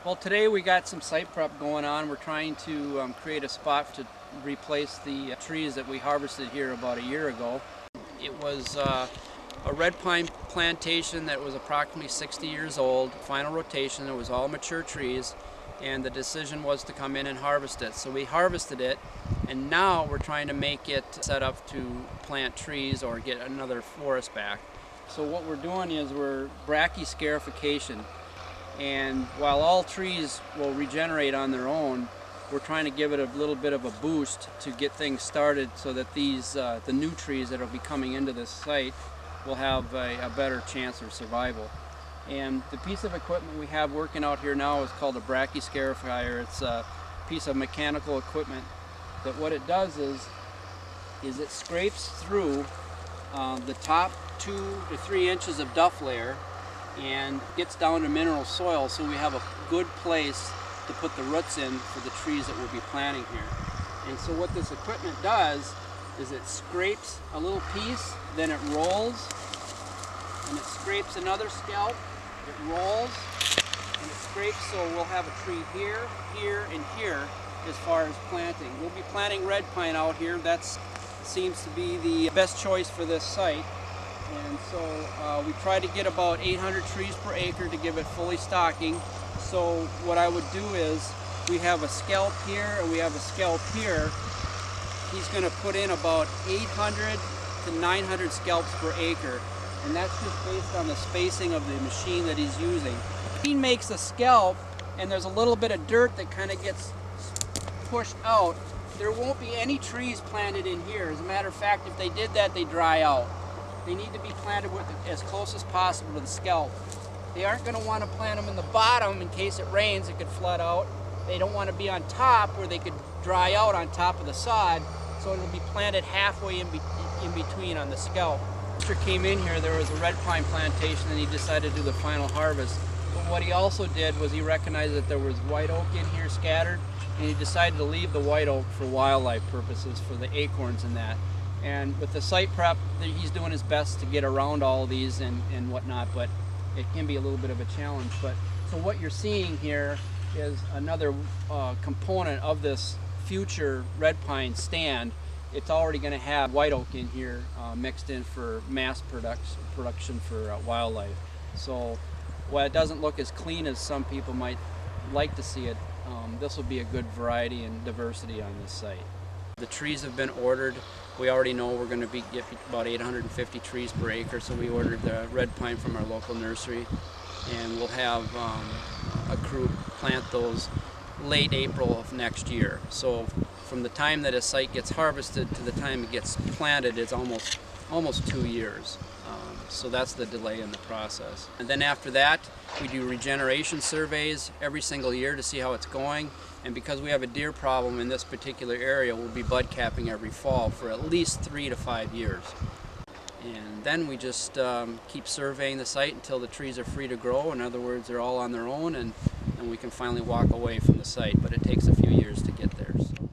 Well, today we got some site prep going on. We're trying to create a spot to replace the trees that we harvested here about a year ago. It was a red pine plantation that was approximately 60 years old, final rotation. It was all mature trees, and the decision was to come in and harvest it. So we harvested it, and now we're trying to make it set up to plant trees or get another forest back. So what we're doing is we're brachy-scarification. And while all trees will regenerate on their own, we're trying to give it a little bit of a boost to get things started so that these the new trees that will be coming into this site will have a better chance of survival. And the piece of equipment we have working out here now is called a brachy-scarifier. It's a piece of mechanical equipment that what it does is it scrapes through the top 2 to 3 inches of duff layer and gets down to mineral soil, so we have a good place to put the roots in for the trees that we'll be planting here. And so what this equipment does is it scrapes a little piece, then it rolls, and it scrapes another scalp, it rolls, and it scrapes, so we'll have a tree here, here, and here as far as planting. We'll be planting red pine out here. That seems to be the best choice for this site. And so we try to get about 800 trees per acre to give it fully stocking. So what I would do is we have a scalp here and we have a scalp here. He's going to put in about 800 to 900 scalps per acre, and that's just based on the spacing of the machine that he's using. He makes a scalp and there's a little bit of dirt that kind of gets pushed out. There won't be any trees planted in here. As a matter of fact, if they did that, they dry out. They need to be planted with as close as possible to the scalp. They aren't going to want to plant them in the bottom in case it rains, it could flood out. They don't want to be on top where they could dry out on top of the sod, so it'll be planted halfway in between on the scalp. After came in here, there was a red pine plantation and he decided to do the final harvest. But what he also did was he recognized that there was white oak in here scattered, and he decided to leave the white oak for wildlife purposes, for the acorns and that. And with the site prep, he's doing his best to get around all of these and whatnot, but it can be a little bit of a challenge. But so what you're seeing here is another component of this future red pine stand. It's already going to have white oak in here mixed in for mass production for wildlife. So while it doesn't look as clean as some people might like to see it, this will be a good variety and diversity on this site. The trees have been ordered. We already know we're going to get about 850 trees per acre, so we ordered the red pine from our local nursery, and we'll have a crew plant those late April of next year. So from the time that a site gets harvested to the time it gets planted is almost 2 years. So that's the delay in the process. And then after that, we do regeneration surveys every single year to see how it's going. And because we have a deer problem in this particular area, we'll be bud capping every fall for at least 3 to 5 years. And then we just keep surveying the site until the trees are free to grow. In other words, they're all on their own, and we can finally walk away from the site. But it takes a few years to get there. So.